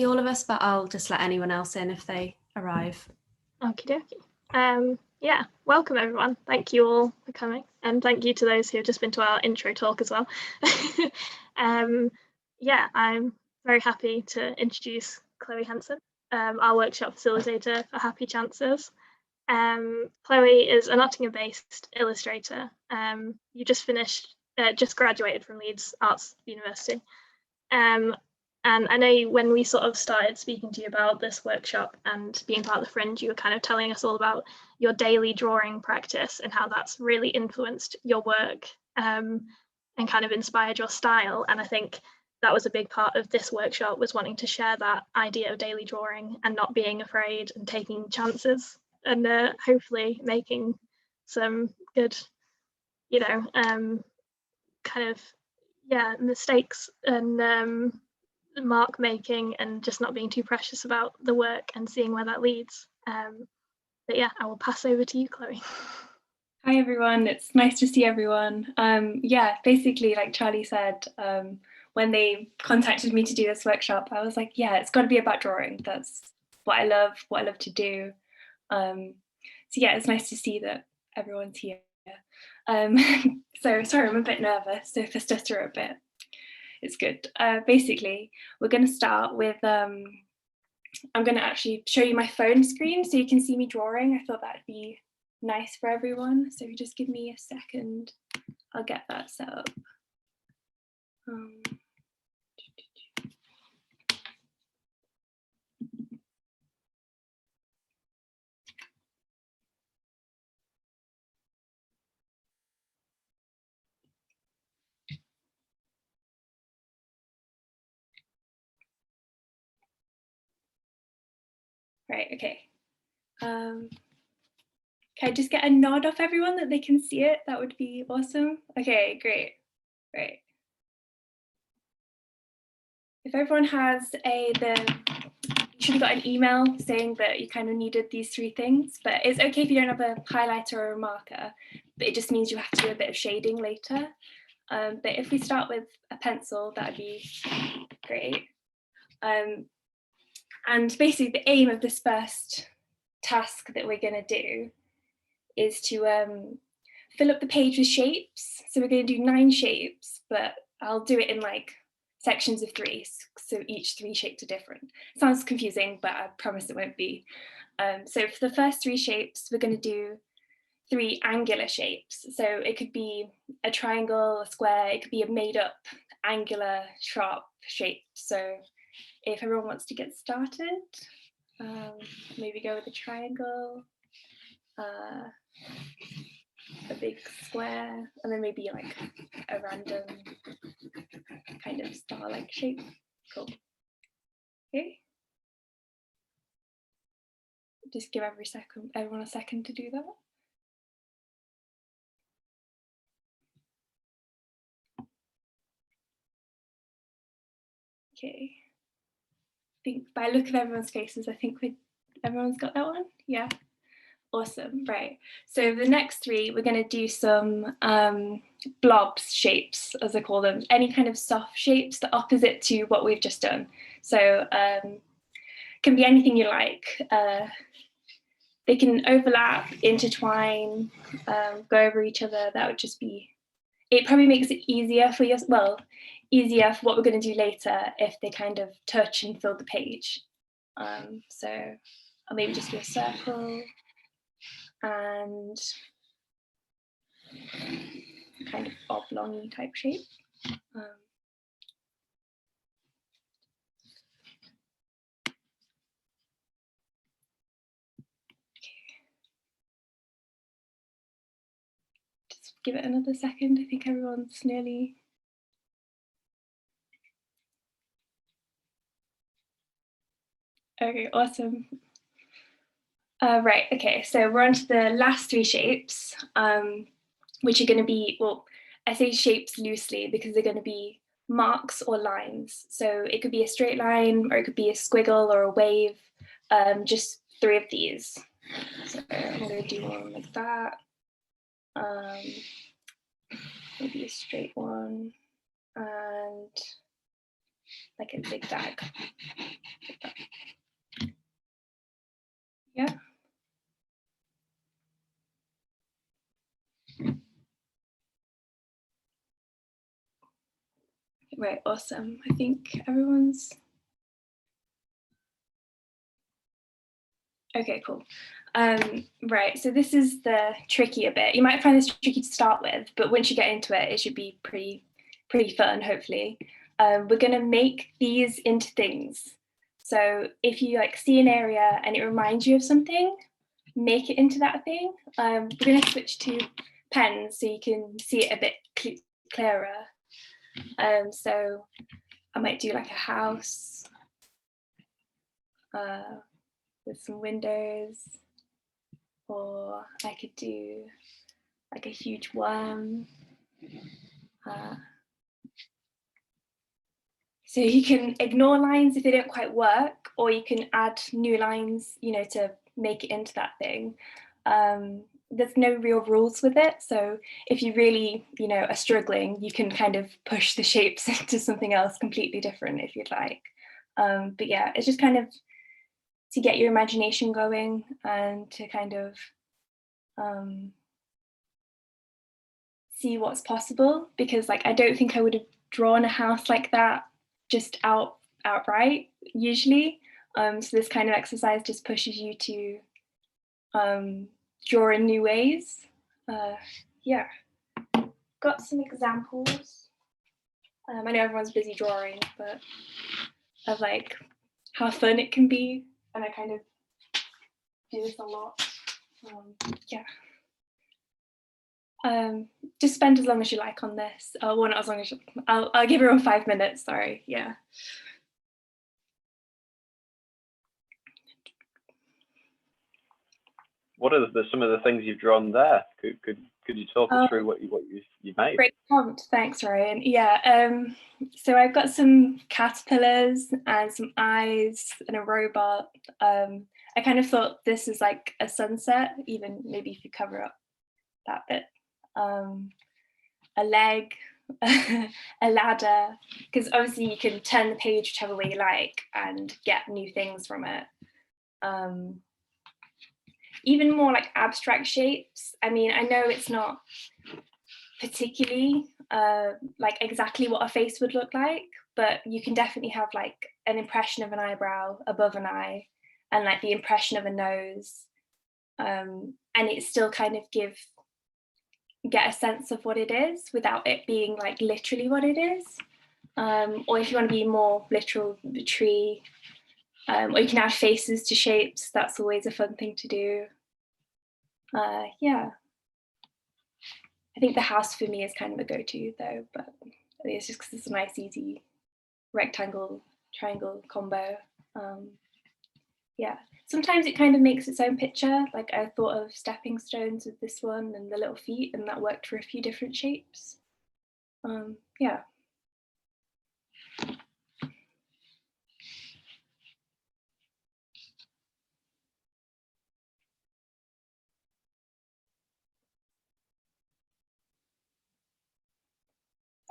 all of us, but I'll just let anyone else in if they arrive. Okie dokie. Yeah, welcome everyone. Thank you all for coming, and thank you to those who have just been to our intro talk as well. Yeah, I'm very happy to introduce Chloe Hansen, our workshop facilitator for Happy Chances. Chloe is a Nottingham-based illustrator. You just graduated from Leeds Arts University. And I know when we sort of started speaking to you about this workshop and being part of the Fringe, you were kind of telling us all about your daily drawing practice and how that's really influenced your work and kind of inspired your style. And I think that was a big part of this workshop, was wanting to share that idea of daily drawing and not being afraid and taking chances and hopefully making some good, kind of, mistakes and mark making, and just not being too precious about the work and seeing where that leads. But yeah, I will pass over to you, Chloe. Hi everyone, it's nice to see everyone. Yeah, basically like Charlie said, when they contacted me to do this workshop, I was like, yeah, it's got to be about drawing. That's what I love to do. So yeah, it's nice to see that everyone's here. So sorry, I'm a bit nervous, so if I stutter a bit, it's good. Basically, we're going to start with, I'm going to actually show you my phone screen so you can see me drawing. I thought that'd be nice for everyone. So just give me a second, I'll get that set up. Right, okay. Can I just get a nod off everyone that they can see it? That would be awesome. Okay, great, right. If everyone has you should have got an email saying that you kind of needed these 3 things, but it's okay if you don't have a highlighter or a marker, but it just means you have to do a bit of shading later. But if we start with a pencil, that'd be great. And basically the aim of this first task that we're going to do is to fill up the page with shapes. So we're going to do 9 shapes, but I'll do it in like sections of 3, so each 3 shapes are different. Sounds confusing, but I promise it won't be. So for the first 3 shapes, we're going to do 3 angular shapes. So it could be a triangle, a square, it could be a made up angular sharp shape. So if everyone wants to get started, maybe go with a triangle, a big square, and then maybe like a random kind of star-like shape. Cool. Okay. Just give everyone a second to do that. Okay. I think by the look of everyone's faces, I think everyone's got that one. Yeah. Awesome, right. So the next 3, we're going to do some blobs shapes, as I call them, any kind of soft shapes, the opposite to what we've just done. So can be anything you like. They can overlap, intertwine, go over each other. That would just be, it probably makes it easier for easier for what we're going to do later if they kind of touch and fill the page. So I'll maybe just do a circle and kind of oblong type shape. Just give it another second. I think everyone's nearly. Okay, awesome. Right, okay, so we're on to the last 3 shapes, which are going to be, well, I say shapes loosely because they're going to be marks or lines. So it could be a straight line, or it could be a squiggle or a wave, just 3 of these. So I'm going to do one like that. Maybe a straight one, and like a zigzag. Yeah. Right, awesome. I think everyone's okay, cool. Right, so this is the trickier bit. You might find this tricky to start with, but once you get into it, it should be pretty fun, hopefully. We're gonna make these into things. So if you like see an area and it reminds you of something, make it into that thing. We're gonna switch to pens so you can see it a bit clearer. So I might do like a house with some windows, or I could do like a huge worm. So you can ignore lines if they don't quite work, or you can add new lines, you know, to make it into that thing. There's no real rules with it. So if you really, you know, are struggling, you can kind of push the shapes into something else completely different if you'd like. But yeah, it's just kind of to get your imagination going and to kind of see what's possible, because like I don't think I would have drawn a house like that just outright usually. So this kind of exercise just pushes you to draw in new ways. Yeah, got some examples. I know everyone's busy drawing, but of like how fun it can be, and I kind of do this a lot. Yeah. Just spend as long as you like on this. Well, not as long as I'll give everyone 5 minutes. Sorry. Yeah. What are some of the things you've drawn there? Could you talk us through what you've made? Great prompt, thanks, Ryan. Yeah. So I've got some caterpillars and some eyes and a robot. I kind of thought this is like a sunset, even maybe if you cover up that bit. A leg, a ladder, because obviously you can turn the page whichever way you like and get new things from it. Even more like abstract shapes. I mean, I know it's not particularly like exactly what a face would look like, but you can definitely have like an impression of an eyebrow above an eye and like the impression of a nose, and it still kind of get a sense of what it is without it being like literally what it is. Or if you want to be more literal, the tree, or you can add faces to shapes. That's always a fun thing to do. Yeah, I think the house for me is kind of a go-to though, but I think it's just because it's a nice, easy rectangle, triangle combo. Yeah, sometimes it kind of makes its own picture. Like I thought of stepping stones with this one and the little feet, and that worked for a few different shapes. Yeah.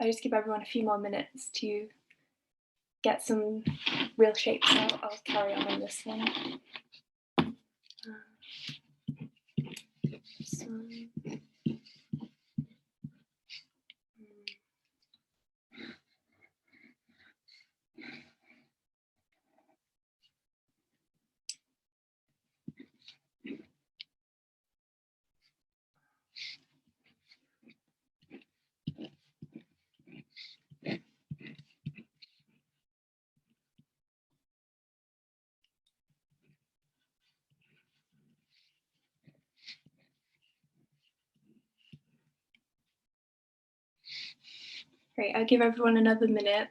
I just give everyone a few more minutes to get some real shapes out. I'll carry on this one. Great, I'll give everyone another minute.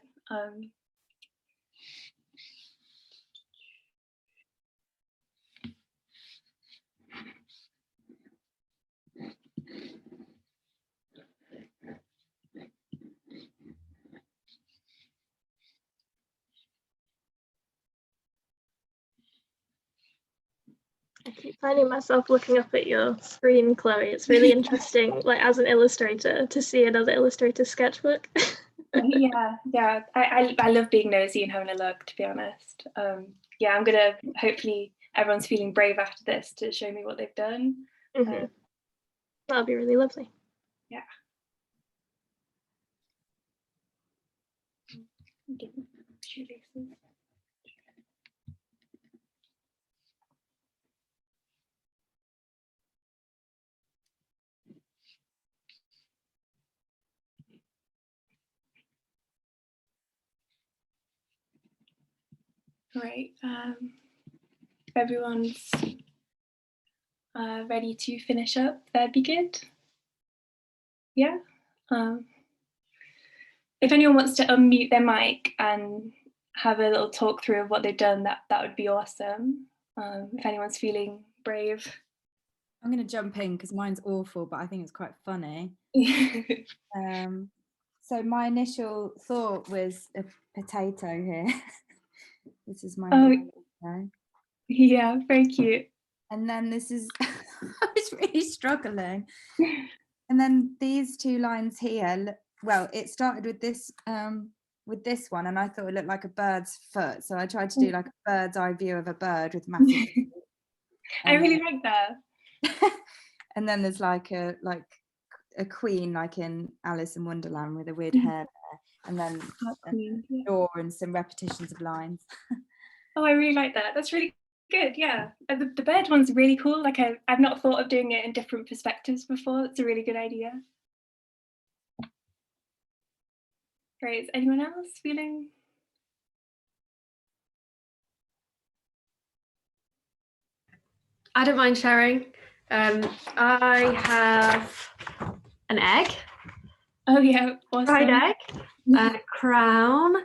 I keep finding myself looking up at your screen, Chloe. It's really interesting, like as an illustrator, to see another illustrator's sketchbook. Yeah. I love being nosy and having a look, to be honest. Yeah, I'm gonna, hopefully everyone's feeling brave after this to show me what they've done. That'll be really lovely. Yeah. Shoelaces. Right, if everyone's ready to finish up, that'd be good. Yeah. If anyone wants to unmute their mic and have a little talk through of what they've done, that would be awesome. If anyone's feeling brave. I'm going to jump in because mine's awful, but I think it's quite funny. So my initial thought was a potato here. This is my potato. Yeah, very cute. And then this is, I was really struggling. And then these two lines here, well, it started with this one, and I thought it looked like a bird's foot. So I tried to do like a bird's eye view of a bird with massive. I really like that. And then there's like a queen, like in Alice in Wonderland, with a weird hair there, and then a door and some repetitions of lines. Oh, I really like that. That's really good. Yeah, the bird one's really cool. Like I've not thought of doing it in different perspectives before. It's a really good idea. Great. Is anyone else feeling? I don't mind sharing. I have an egg. Oh yeah, awesome. Fried egg, a crown,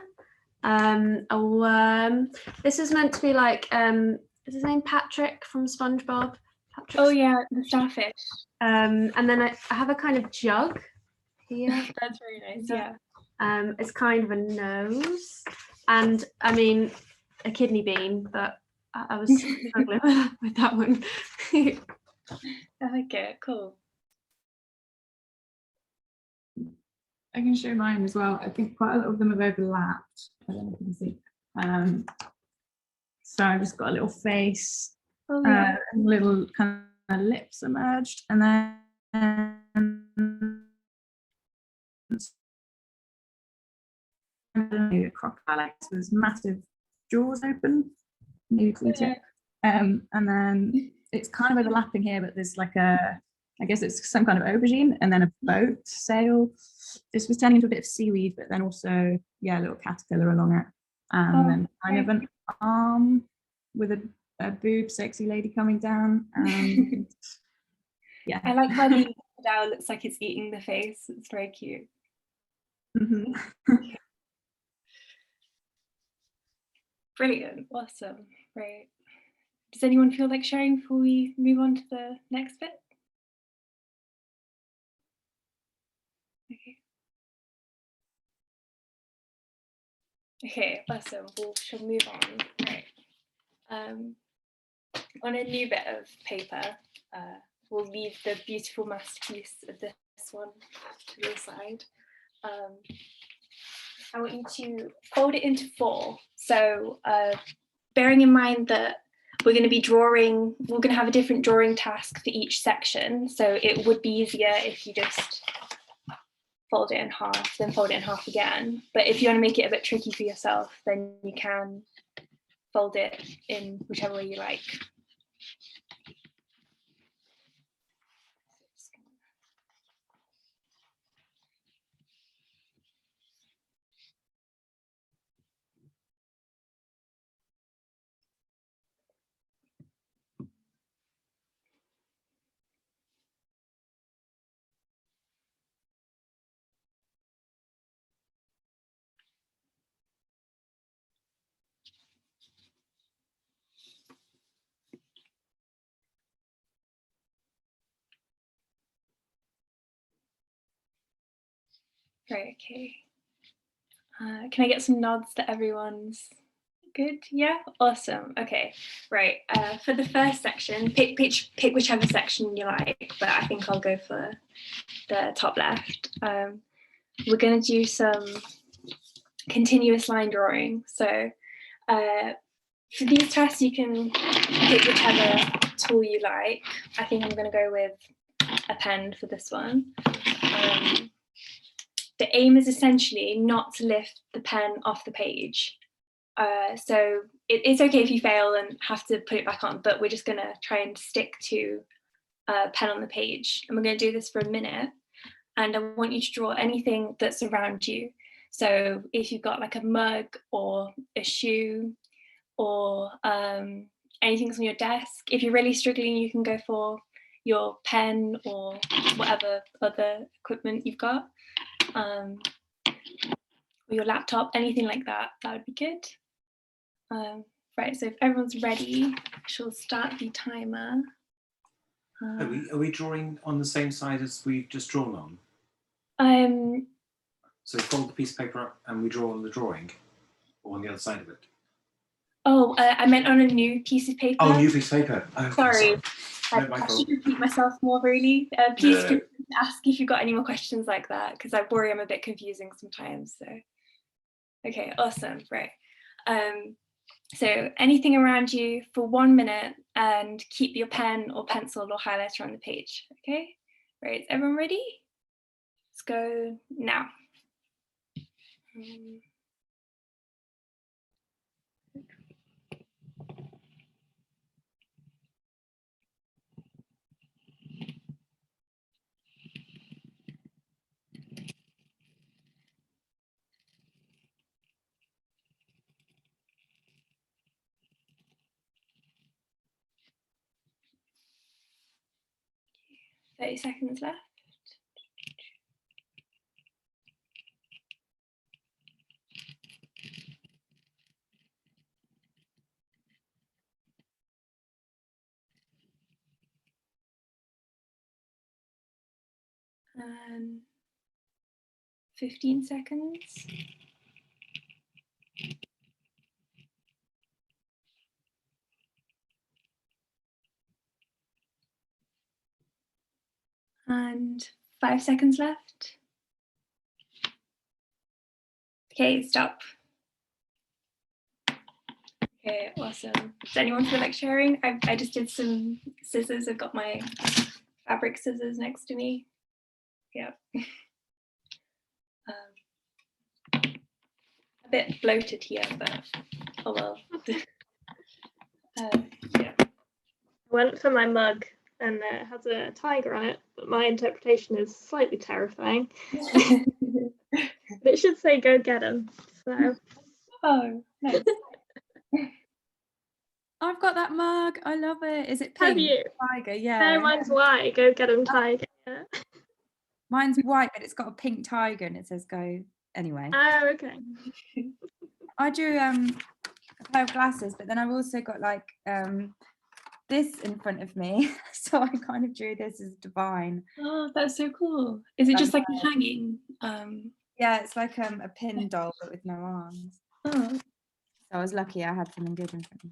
a worm. This is meant to be like, is his name Patrick from SpongeBob? Patrick's, oh yeah, the starfish. And then I have a kind of jug here. That's very nice. Yeah. It's kind of a nose, and I mean a kidney bean, but I was struggling with that one. I like it. Cool. I can show mine as well. I think quite a lot of them have overlapped. I don't know if you can see. So I've just got a little face, and little kind of lips emerged, and then a crocodile with massive jaws open, maybe it. And then it's kind of overlapping here, but there's like I guess it's some kind of aubergine, and then a boat sail. This was turning into a bit of seaweed, but then also, yeah, a little caterpillar along it. And then kind of an arm with a boob sexy lady coming down. And yeah. I like how the crocodile looks like it's eating the face. It's very cute. Brilliant. Awesome. Right. Does anyone feel like sharing before we move on to the next bit? Okay, awesome. We'll move on. Right. On a new bit of paper, we'll leave the beautiful masterpiece of this one to the side. I want you to fold it into 4. So bearing in mind that we're going to have a different drawing task for each section. So it would be easier if you just fold it in half, then fold it in half again. But if you want to make it a bit tricky for yourself, then you can fold it in whichever way you like. Right, okay. Can I get some nods that everyone's good? Yeah, awesome. Okay, right. For the first section, pick whichever section you like, but I think I'll go for the top left. we're going to do some continuous line drawing. So for these tests, you can pick whichever tool you like. I think I'm going to go with a pen for this one. The aim is essentially not to lift the pen off the page. So it's okay if you fail and have to put it back on, but we're just going to try and stick to pen on the page. And we're going to do this for a minute. And I want you to draw anything that's around you. So if you've got like a mug or a shoe or anything that's on your desk, if you're really struggling, you can go for your pen or whatever other equipment you've got, or your laptop, anything like that, that would be good. Right, so if everyone's ready, she'll start the timer. Are we drawing on the same side as we've just drawn on? So fold the piece of paper up and we draw on the drawing, or on the other side of it? Oh, I meant on a new piece of paper. Oh, new piece of paper. Oh, sorry. I should repeat myself more, really. Please feel free to ask if you've got any more questions like that, because I worry I'm a bit confusing sometimes. So, okay, awesome, right. So anything around you for 1 minute, and keep your pen or pencil or highlighter on the page, okay? Right, is everyone ready? Let's go now. 30 seconds left. And 15 seconds. And 5 seconds left. Okay, stop. Okay, awesome. Does anyone feel like sharing? I just did some scissors. I've got my fabric scissors next to me. Yeah. A bit bloated here, but oh well. Yeah. I went for my mug and it has a tiger on it, but my interpretation is slightly terrifying. But it should say "Go get him." So. Oh, nice. I've got that mug. I love it. Is it pink? Have you? Tiger, yeah. No, mine's white. Go get him, tiger. Yeah. Mine's white, but it's got a pink tiger and it says "Go." Anyway. Oh, okay. I drew a pair of glasses, but then I've also got like this in front of me. So I kind of drew this as divine. Oh, that's so cool. Is it just like a hanging? Yeah, it's like a pin doll, but with no arms. Oh. So I was lucky I had something good in front of me.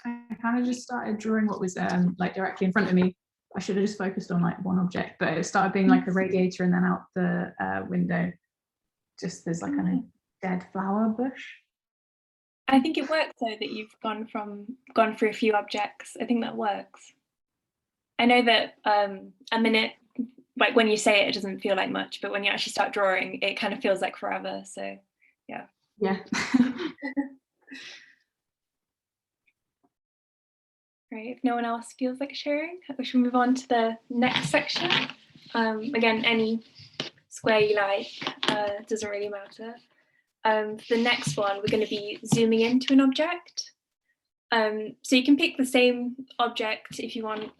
I kind of just started drawing what was like directly in front of me. I should have just focused on like one object, but it started being like a radiator, and then out the window, just there's like a dead flower bush. I think it works though that you've gone through a few objects. I think that works. I know that a minute, like when you say it, it doesn't feel like much, but when you actually start drawing, it kind of feels like forever. So yeah. Yeah. Right, if no one else feels like sharing, we should move on to the next section. Again, any square you like, doesn't really matter. For the next one, we're going to be zooming into an object. So you can pick the same object if you want,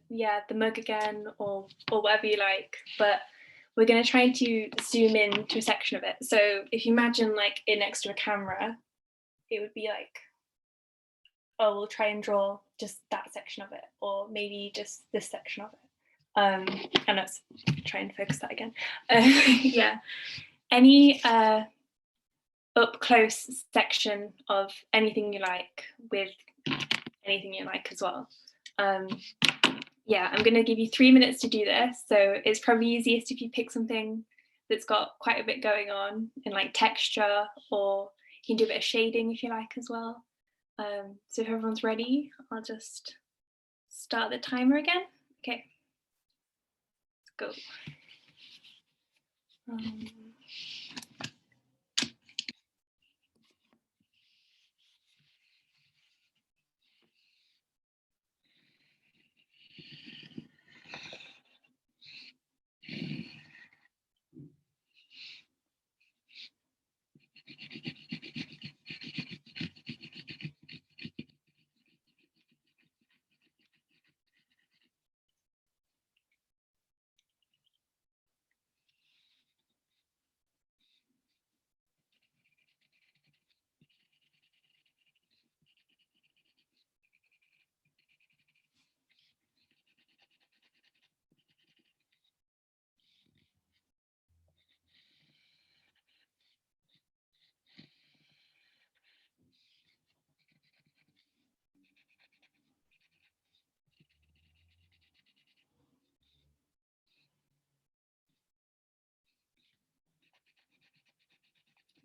yeah, the mug again, or whatever you like, but we're going to try to zoom in to a section of it. So if you imagine like it next to a camera, it would be like, oh, we'll try and draw just that section of it, or maybe just this section of it. And let's try and focus that again. Yeah, any up close section of anything you like with anything you like as well. Yeah, I'm going to give you 3 minutes to do this. So it's probably easiest if you pick something that's got quite a bit going on in like texture, or you can do a bit of shading if you like as well. So if everyone's ready, I'll just start the timer again. Okay, let's go.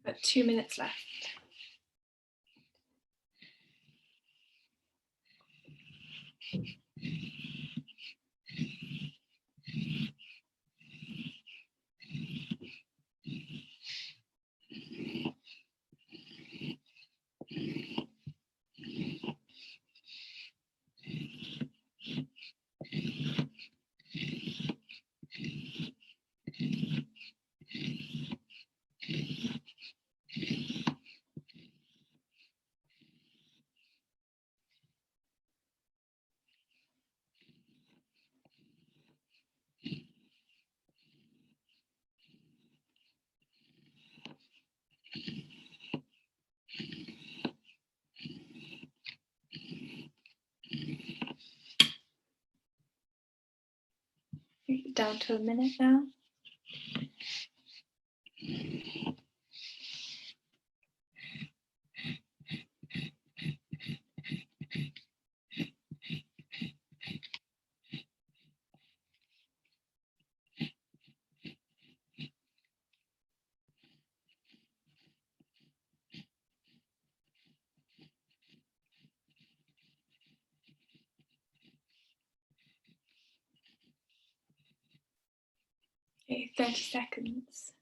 Got 2 minutes left. Down to a minute now. Okay, 30 seconds.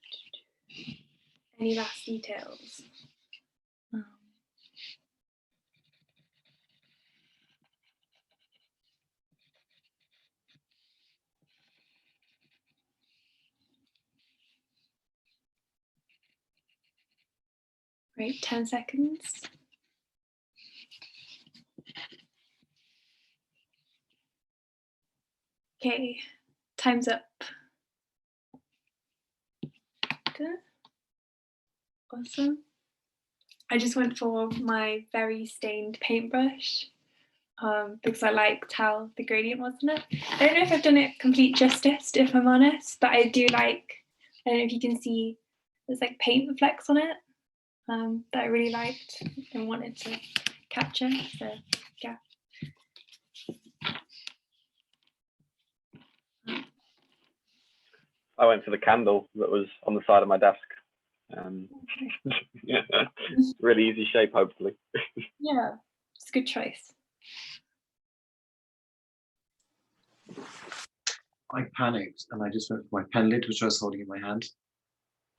Any last details? Great, 10 seconds. Okay, time's up. Good. Awesome. I just went for my very stained paintbrush because I liked how the gradient was in it. I don't know if I've done it complete justice, if I'm honest, but I do like, I don't know if you can see, there's like paint flecks on it that I really liked and wanted to capture, so yeah. I went for the candle that was on the side of my desk. Yeah, really easy shape, hopefully. Yeah, it's a good choice. I panicked and I just went for my pen lid, which I was holding in my hand.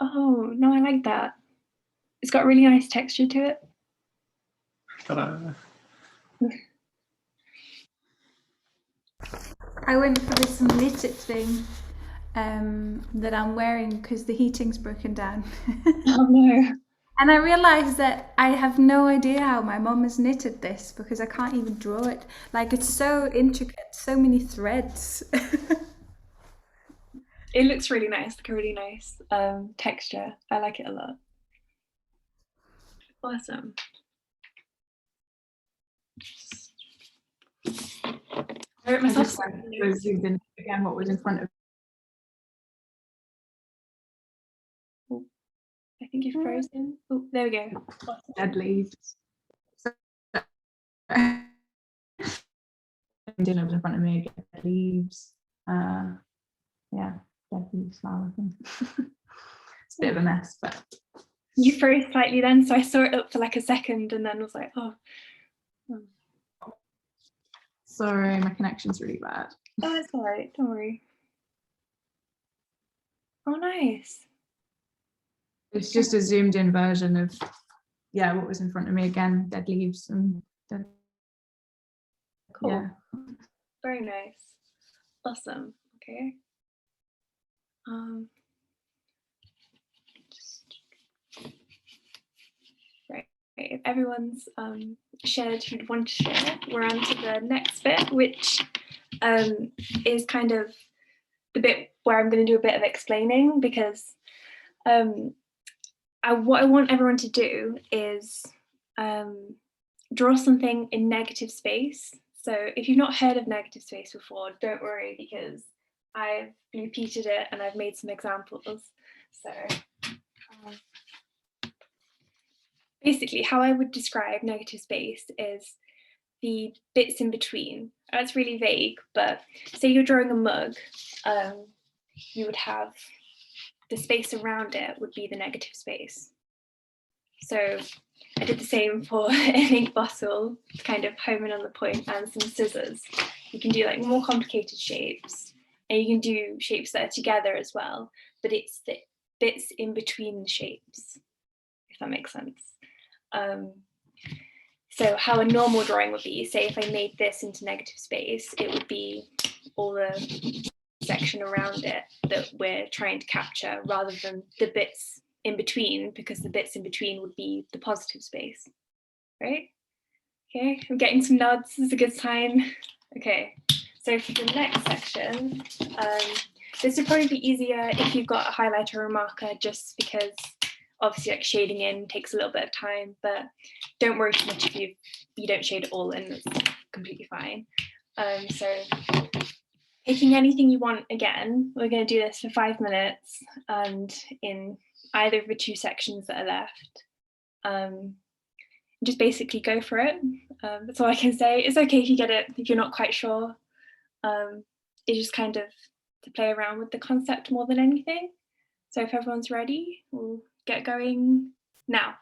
Oh, no, I like that. It's got really nice texture to it. Ta-da. I went for this knitted thing that I'm wearing because the heating's broken down. Oh no. And I realized that I have no idea how my mom has knitted this because I can't even draw it. Like, it's so intricate, so many threads. It looks really nice, like a really nice texture. I like it a lot. Awesome. I wrote I myself just was using again what was in front of. I think you're frozen. Oh, there we go. Dead leaves. So, in over in front of me, get leaves. Yeah, dead leaves, flower thing. It's a bit of a mess, but You froze slightly then, so I saw it up for like a second and then was like, oh. sorry, my connection's really bad. Oh, it's all right, don't worry. Oh, nice. It's just a zoomed in version of, yeah, what was in front of me again, dead leaves and dead. Cool. Yeah. Very nice. Awesome. Okay. Right. If everyone's shared who'd want to share, we're on to the next bit, which is kind of the bit where I'm going to do a bit of explaining, because what I want everyone to do is draw something in negative space. So if you've not heard of negative space before, don't worry, because I've repeated it and I've made some examples. So basically how I would describe negative space is the bits in between. That's really vague, but say you're drawing a mug, you would have the space around it would be the negative space. So I did the same for an ink bottle, kind of home in on the point, and some scissors. You can do like more complicated shapes, and you can do shapes that are together as well, but it's the bits in between the shapes, if that makes sense. So how a normal drawing would be, say if I made this into negative space, it would be all the section around it that we're trying to capture, rather than the bits in between, because the bits in between would be the positive space, right? Okay, I'm getting some nods, this is a good sign. Okay, so for the next section, this would probably be easier if you've got a highlighter or a marker, just because obviously like shading in takes a little bit of time, but don't worry too much if you don't shade it all in, it's completely fine. So picking anything you want again, we're going to do this for 5 minutes and in either of the 2 sections that are left. Just basically go for it. That's all I can say. It's okay if you get it if you're not quite sure. It's just kind of to play around with the concept more than anything. So if everyone's ready, we'll get going now.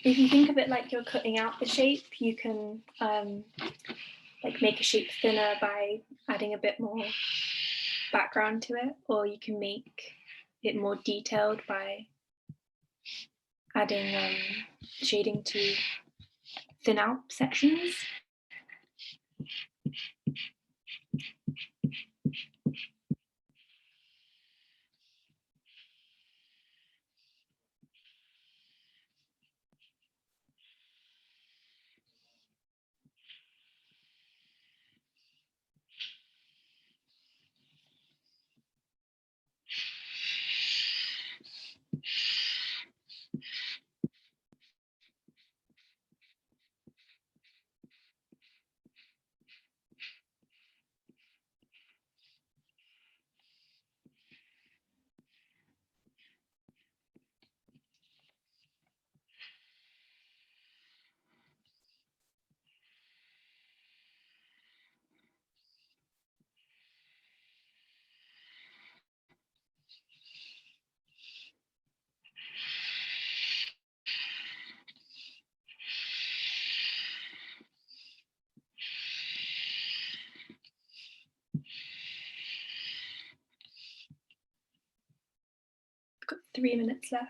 If you think of it like you're cutting out the shape, you can like make a shape thinner by adding a bit more background to it, or you can make it more detailed by adding shading to thin out sections. Got 3 minutes left.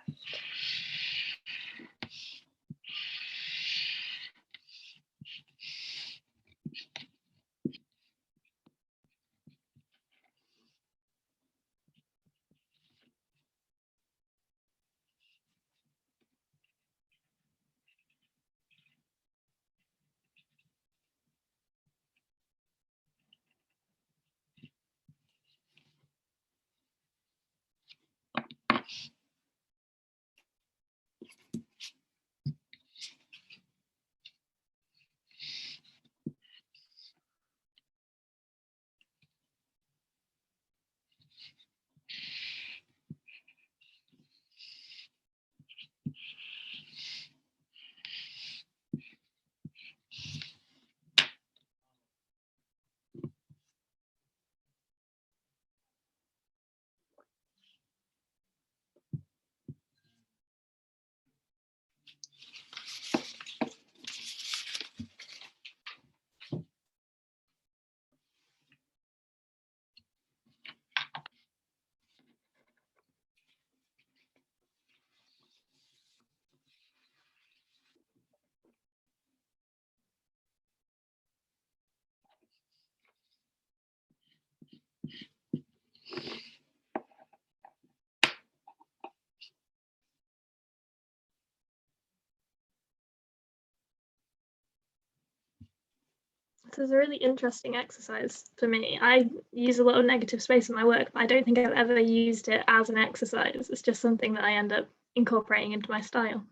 This is a really interesting exercise for me. I use a lot of negative space in my work, but I don't think I've ever used it as an exercise. It's just something that I end up incorporating into my style.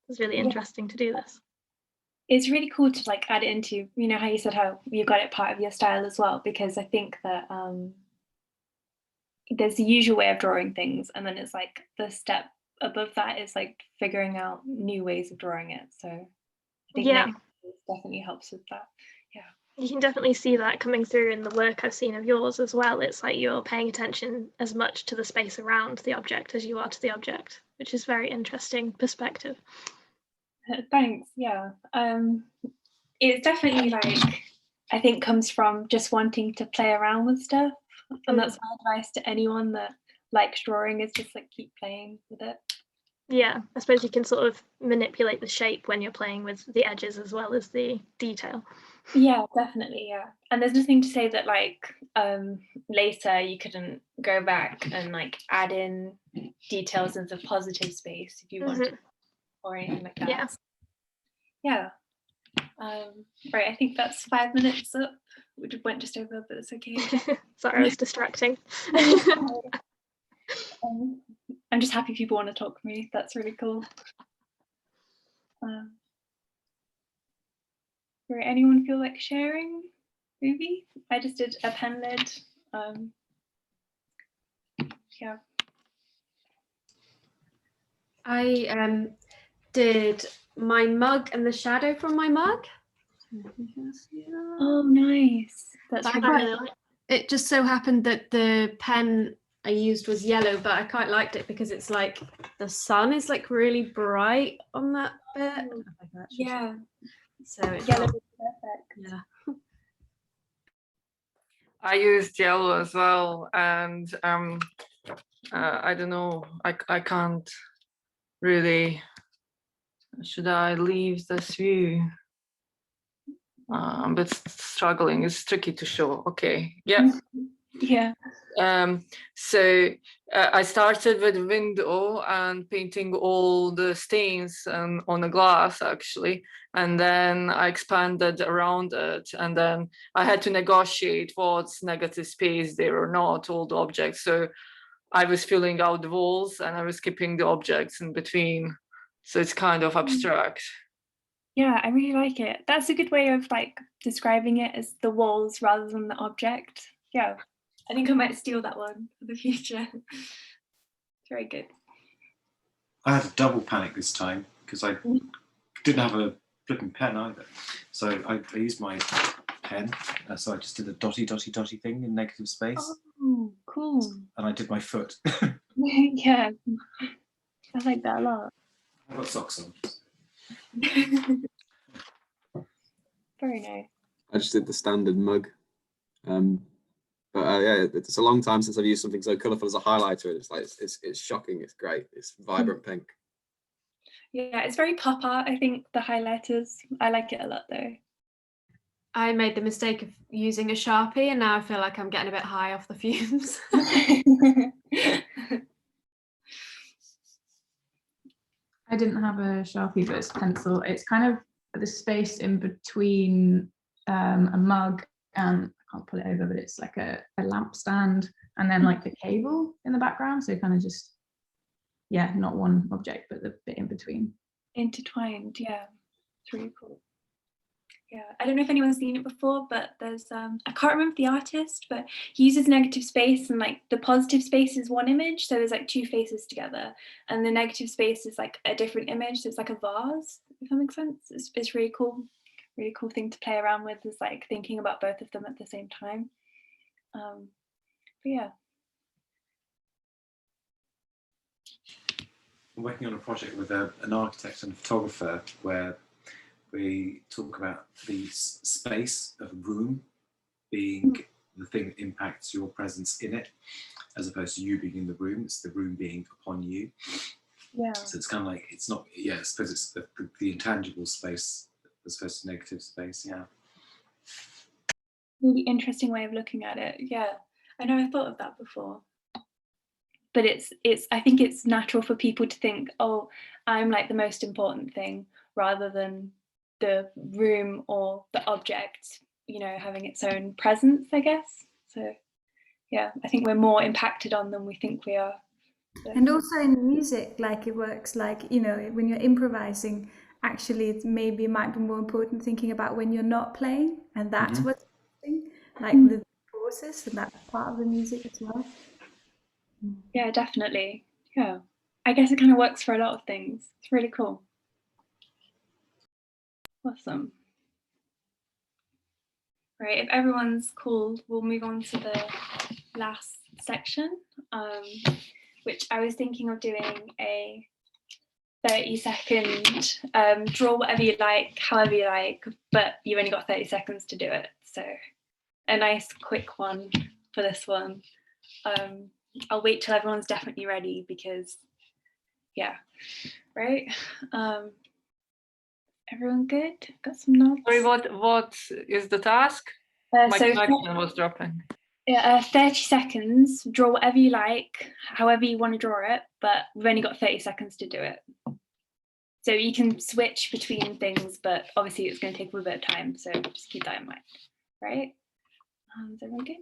It's really interesting to do this. It's really cool to like add it into, you know, how you said how you got it part of your style as well, because I think that there's the usual way of drawing things, and then it's like the step above that is like figuring out new ways of drawing it. So I think Yeah, definitely helps with that. Yeah. you can definitely see that coming through in the work I've seen of yours as well. It's like you're paying attention as much to the space around the object as you are to the object, which is very interesting perspective. Thanks. Yeah. It's definitely like, I think comes from just wanting to play around with stuff, and that's my advice to anyone that likes drawing, is just like keep playing with it. Yeah, I suppose you can sort of manipulate the shape when you're playing with the edges as well as the detail. Yeah, definitely. Yeah, and there's nothing to say that like later you couldn't go back and like add in details into positive space if you wanted, or anything like that. Yeah. Right, I think that's 5 minutes up. We went just over, but it's okay. Sorry, I was distracting. I'm just happy people want to talk to me. That's really cool. Right, anyone feel like sharing? Maybe I just did a pen lid. Yeah. I did my mug and the shadow from my mug. Oh, nice. That's really Really It just so happened that the pen I used was yellow, but I quite liked it because it's like the sun is like really bright on that bit. yeah. So it's Yellow not- is perfect. yeah. I used yellow as well, and I don't know, I can't really, should I leave this view? I'm a bit struggling, it's tricky to show. Okay, yeah. Yeah. So I started with window and painting all the stains on the glass actually, and then I expanded around it, and then I had to negotiate what's negative space there or not, all the objects. So I was filling out the walls and I was keeping the objects in between. So it's kind of abstract. Yeah, I really like it. That's a good way of like describing it, as the walls rather than the object. Yeah, I think I might steal that one for the future. Very good. I had a double panic this time because I didn't have a flipping pen either. So I used my pen. So I just did a dotty thing in negative space. Oh, cool. And I did my foot. Yeah, I like that a lot. I've got socks on. Very nice. I just did the standard mug. But yeah, it's a long time since I've used something so colourful as a highlighter. It's like it's shocking. It's great. It's vibrant pink. Yeah, it's very pop art. I think the highlighters. I like it a lot though. I made the mistake of using a Sharpie, and now I feel like I'm getting a bit high off the fumes. I didn't have a Sharpie, but it's pencil. It's kind of the space in between a mug and, I can't pull it over, but it's like a lamp stand, and then like the cable in the background. So kind of just, yeah, not one object, but the bit in between. Intertwined, yeah. It's really cool. Yeah, I don't know if anyone's seen it before, but there's I can't remember the artist, but he uses negative space, and like the positive space is one image, so there's like two faces together, and the negative space is like a different image, so it's like a vase, if that makes sense. It's really cool thing to play around with, is like thinking about both of them at the same time. But yeah. I'm working on a project with an architect and a photographer where we talk about the space of a room being the thing that impacts your presence in it, as opposed to you being in the room. It's the room being upon you. Yeah. So it's kind of like, it's not, yeah, I suppose it's the intangible space as opposed to negative space. Yeah. Really interesting way of looking at it. Yeah, I never thought of that before. But it's I think it's natural for people to think, oh, I'm like the most important thing, rather than the room or the object you know, having its own presence, I guess. So yeah, I think we're more impacted on than we think we are. So. And also in music, like it works like, you know, when you're improvising, actually it might be more important thinking about when you're not playing, and that's what's interesting, like the pauses, and that's part of the music as well. Yeah, definitely. Yeah, I guess it kind of works for a lot of things. It's really cool. Awesome. Right, if everyone's cool, we'll move on to the last section, which I was thinking of doing a 30-second draw whatever you like, however you like, but you've only got 30 seconds to do it. So a nice quick one for this one. I'll wait till everyone's definitely ready because, yeah, right? Everyone good? Got some nods? Sorry, what is the task? My connection was dropping. 30 seconds, draw whatever you like, however you want to draw it, but we've only got 30 seconds to do it. So you can switch between things, but obviously it's going to take a little bit of time, so just keep that in mind, right? Is everyone good?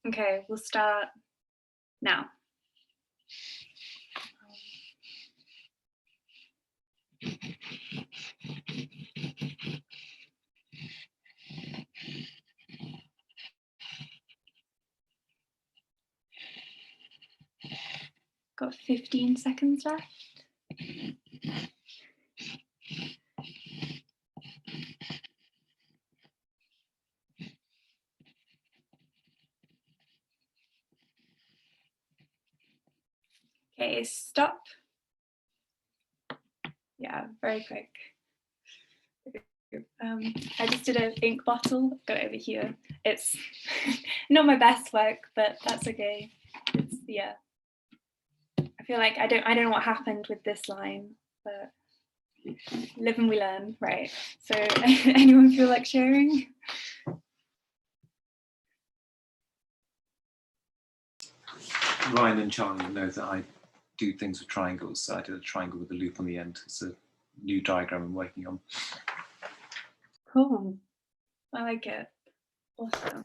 Okay, we'll start now. Got 15 seconds left. Okay, stop. Yeah, very quick. I just did an ink bottle, got it over here. It's not my best work, but that's okay. It's, yeah. I feel like I don't know what happened with this line, but live and we learn, right? So anyone feel like sharing? Ryan and Charlie know that I do things with triangles, so I did a triangle with a loop on the end. It's a new diagram I'm working on. Cool. I like it. Awesome.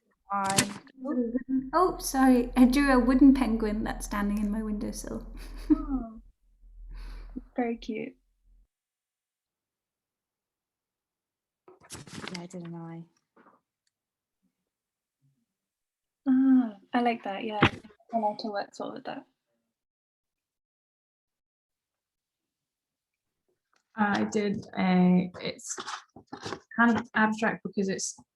Oh, sorry. I drew a wooden penguin that's standing in my windowsill. Oh, very cute. Yeah, I did an eye. Ah, I like that. Yeah, I like to work sort of with that. I did it's kind of abstract because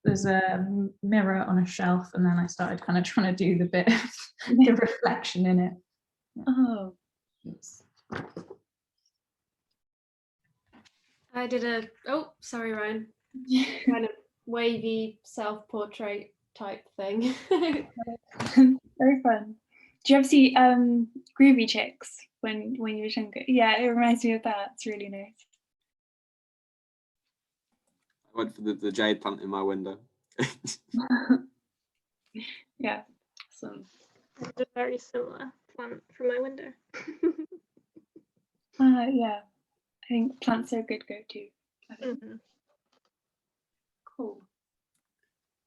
there's a mirror on a shelf, and then I started kind of trying to do the bit of the reflection in it. Oh. Oops. I did a, oh, sorry, Ryan. Kind of wavy self-portrait type thing. Very fun. Do you ever see Groovy Chicks when you were younger? Yeah, it reminds me of that. It's really nice. I went for the jade plant in my window. Yeah, awesome. It's a very similar plant from my window. Yeah, I think plants are a good go-to. Cool.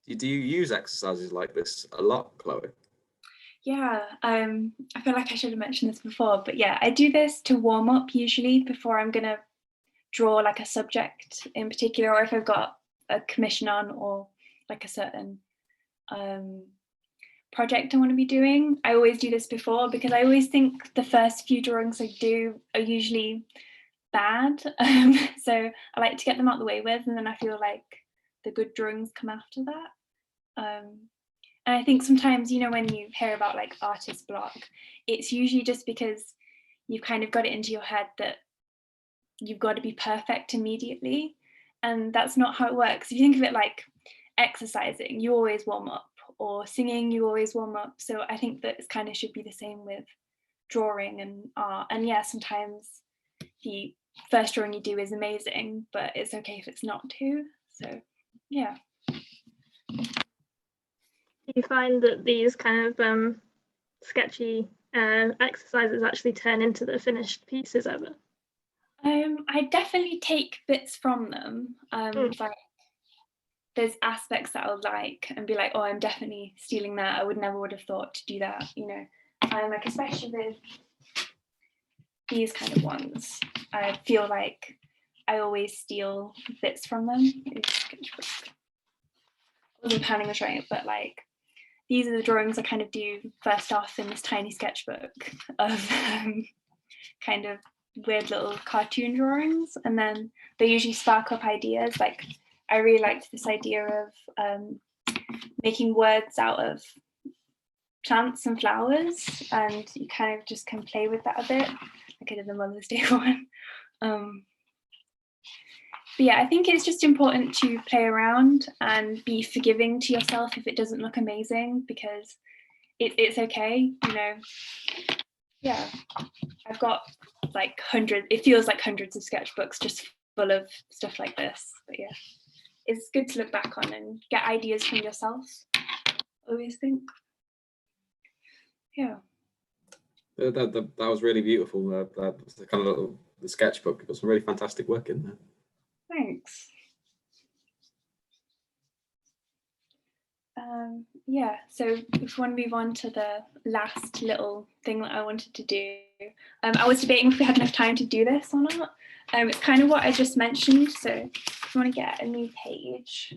Do you use exercises like this a lot, Chloe? Yeah, I feel like I should have mentioned this before, but yeah, I do this to warm up usually before I'm gonna draw like a subject in particular, or if I've got a commission on or like a certain project I want to be doing. I always do this before because I always think the first few drawings I do are usually bad. So I like to get them out of the way with, and then I feel like the good drawings come after that. And I think sometimes, you know, when you hear about like artist block, it's usually just because you've kind of got it into your head that you've got to be perfect immediately. And that's not how it works. If you think of it like exercising, you always warm up, or singing, you always warm up. So I think that it kind of should be the same with drawing and art. And yeah, sometimes the first drawing you do is amazing, but it's okay if it's not too. So yeah. Do you find that these kind of sketchy exercises actually turn into the finished pieces ever? I definitely take bits from them. Like there's aspects that I'll like and be like, oh, I'm definitely stealing that. I would have thought to do that, you know. Like especially with these kind of ones, I feel like I always steal bits from them. I wasn't planning on showing it, but like these are the drawings I kind of do first off in this tiny sketchbook of kind of weird little cartoon drawings, and then they usually spark up ideas. Like I really liked this idea of making words out of plants and flowers, and you kind of just can play with that a bit. Like I did the Mother's Day one. But yeah, I think it's just important to play around and be forgiving to yourself if it doesn't look amazing, because it's okay, you know. Yeah, I've got like hundreds, it feels like hundreds of sketchbooks just full of stuff like this. But yeah, it's good to look back on and get ideas from yourself, I always think. Yeah. That was really beautiful. That was the kind of the sketchbook. It got some really fantastic work in there. Thanks. Yeah, so if we want to move on to the last little thing that I wanted to do, I was debating if we had enough time to do this or not. It's kind of what I just mentioned. So if you want to get a new page,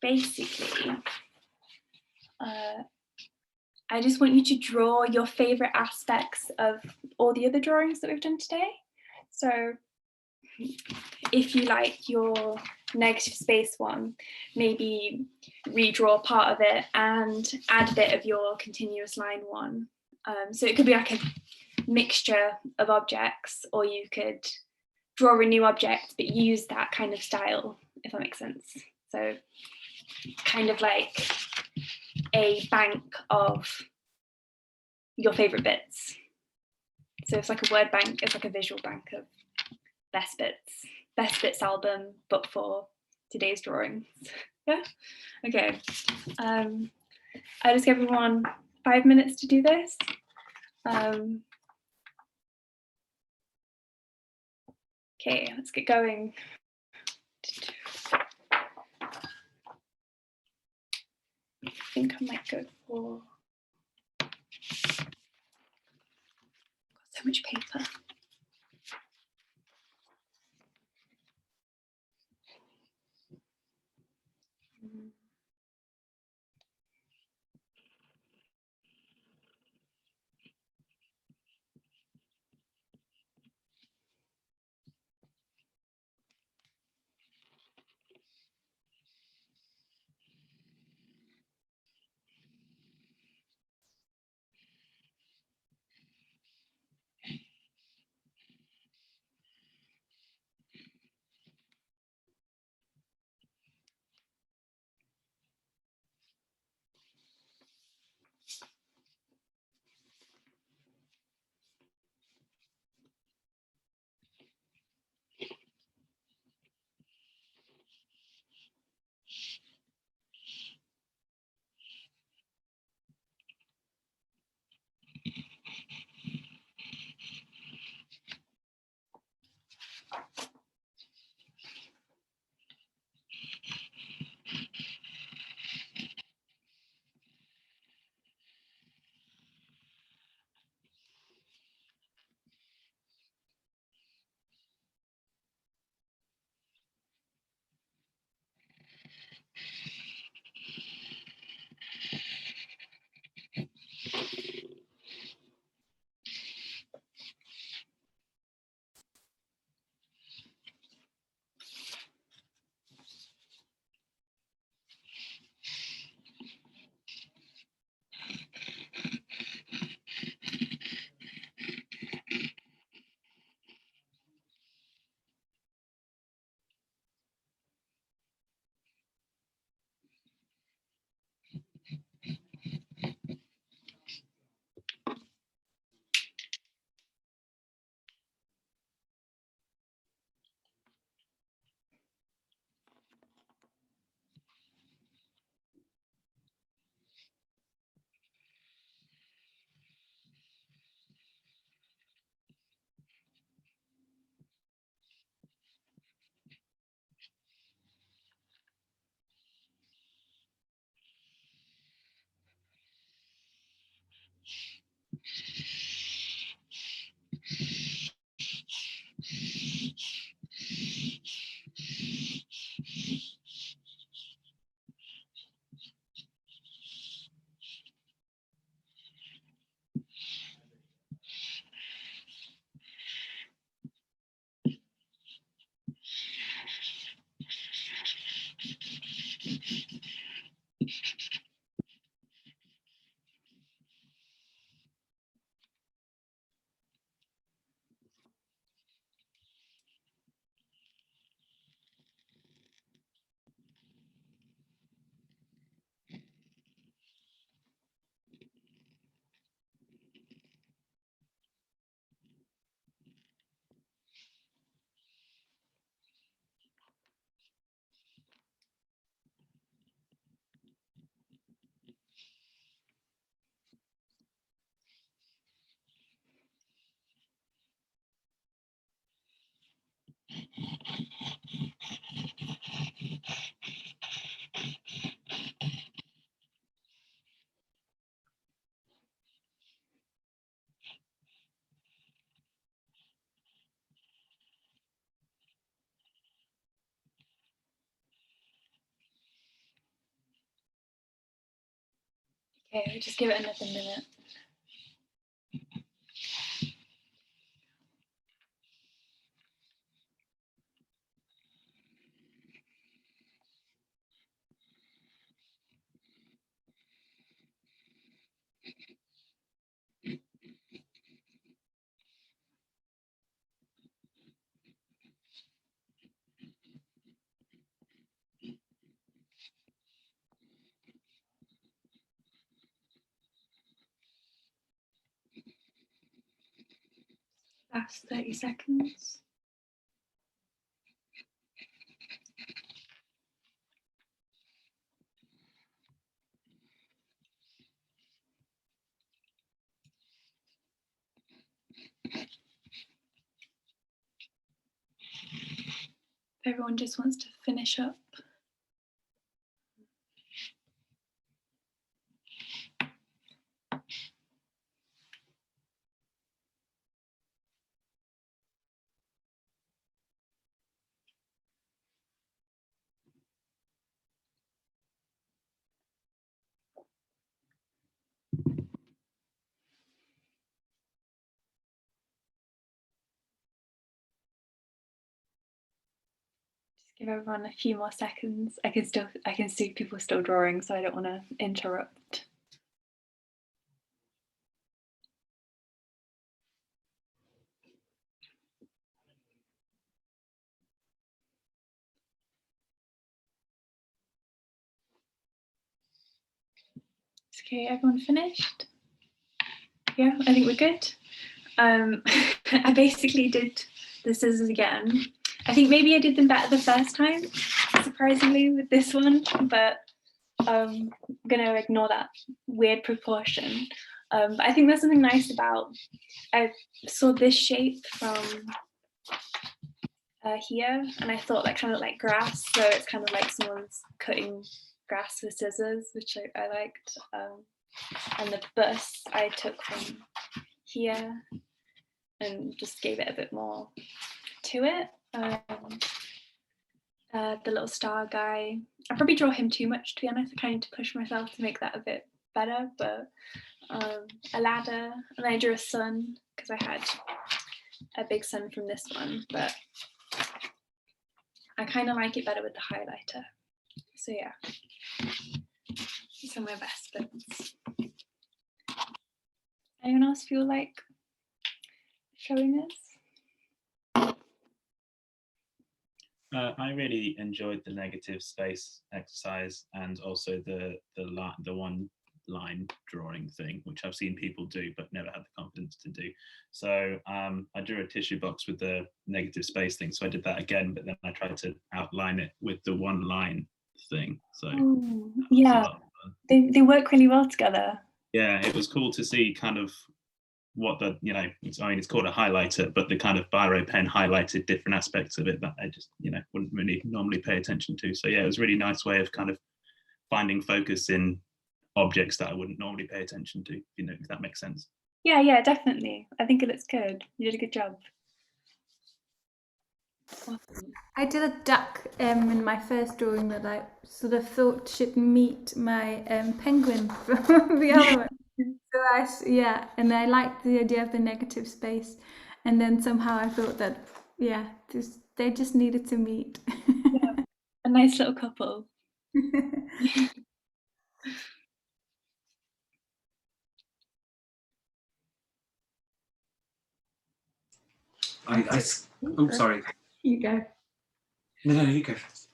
basically, I just want you to draw your favorite aspects of all the other drawings that we've done today. So if you like your negative space one, maybe redraw part of it and add a bit of your continuous line one. So it could be like a mixture of objects, or you could draw a new object but use that kind of style, if that makes sense. So kind of like a bank of your favorite bits. So it's like a word bank, it's like a visual bank of best bits album, but for today's drawings. Yeah, okay. I just give everyone 5 minutes to do this. Okay, let's get going. I think I might go for, got so much paper. Okay, just give it another minute. Last 30 seconds. Everyone just wants to finish up. Give everyone a few more seconds. I can see people still drawing, so I don't want to interrupt. Okay, everyone finished? Yeah, I think we're good. I basically did the scissors again. I think maybe I did them better the first time, surprisingly, with this one, but I'm gonna ignore that weird proportion. But I think there's something nice about, I saw this shape from here, and I thought that kind of like grass, so it's kind of like someone's cutting grass with scissors, which I liked. And the bus I took from here and just gave it a bit more to it. The little star guy, I probably draw him too much, to be honest. I kind of need to push myself to make that a bit better, but a ladder, and then I drew a sun because I had a big sun from this one, but I kind of like it better with the highlighter. So yeah, these are my best bits. Anyone else feel like showing us? I really enjoyed the negative space exercise and also the one line drawing thing, which I've seen people do but never had the confidence to do. So I drew a tissue box with the negative space thing, so I did that again, but then I tried to outline it with the one line thing. So yeah, they work really well together. Yeah, it was cool to see kind of what the, it's called a highlighter, but the kind of biro pen highlighted different aspects of it that I just, wouldn't really normally pay attention to. So yeah, it was a really nice way of kind of finding focus in objects that I wouldn't normally pay attention to, if that makes sense. Yeah, definitely. I think it looks good. You did a good job. Awesome. I did a duck in my first drawing that I sort of thought should meet my penguin from the other one. So and I liked the idea of the negative space, and then somehow I thought that they just needed to meet. Yeah, a nice little couple. Oh, sorry. You go. No, you go first.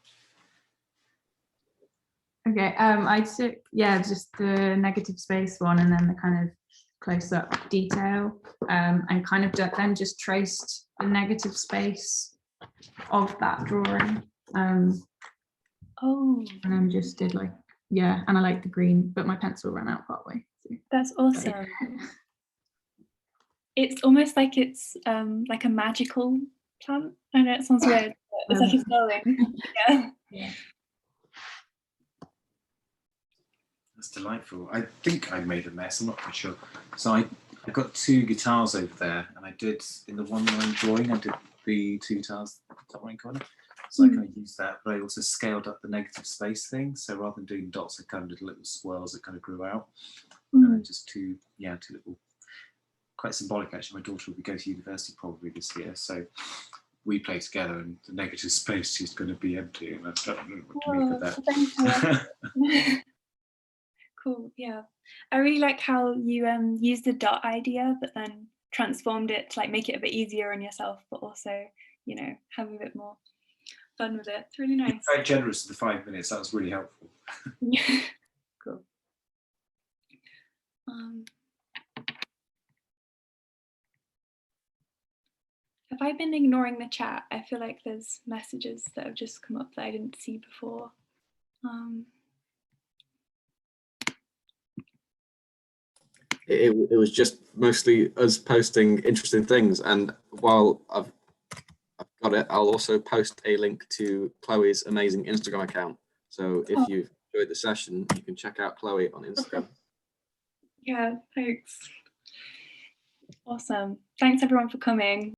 Okay, I took, just the negative space one and then the kind of close-up detail, and kind of then just traced the negative space of that drawing. And then just did and I like the green, but my pencil ran out partway. So. That's awesome. It's almost like it's like a magical plant. I know it sounds weird, but it's like it's glowing. Yeah. That's delightful. I think I made a mess, I'm not quite sure. So I got two guitars over there, and I did, in the one line drawing, I did the two guitars top right corner. So I kind of used that, but I also scaled up the negative space thing. So rather than doing dots, I kind of did little swirls that kind of grew out. And then just two little, quite symbolic actually. My daughter will be going to university probably this year. So we play together and the negative space is going to be empty. And I don't know what to make of that. Cool, yeah. I really like how you used the dot idea, but then transformed it to like make it a bit easier on yourself, but also, you know, have a bit more fun with it. It's really nice. Very generous to the 5 minutes. That was really helpful. Cool. Have I been ignoring the chat? I feel like there's messages that have just come up that I didn't see before. It was just mostly us posting interesting things, and while I've got it, I'll also post a link to Chloe's amazing Instagram account. So if you've enjoyed the session, you can check out Chloe on Instagram. Yeah, thanks. Awesome. Thanks everyone for coming.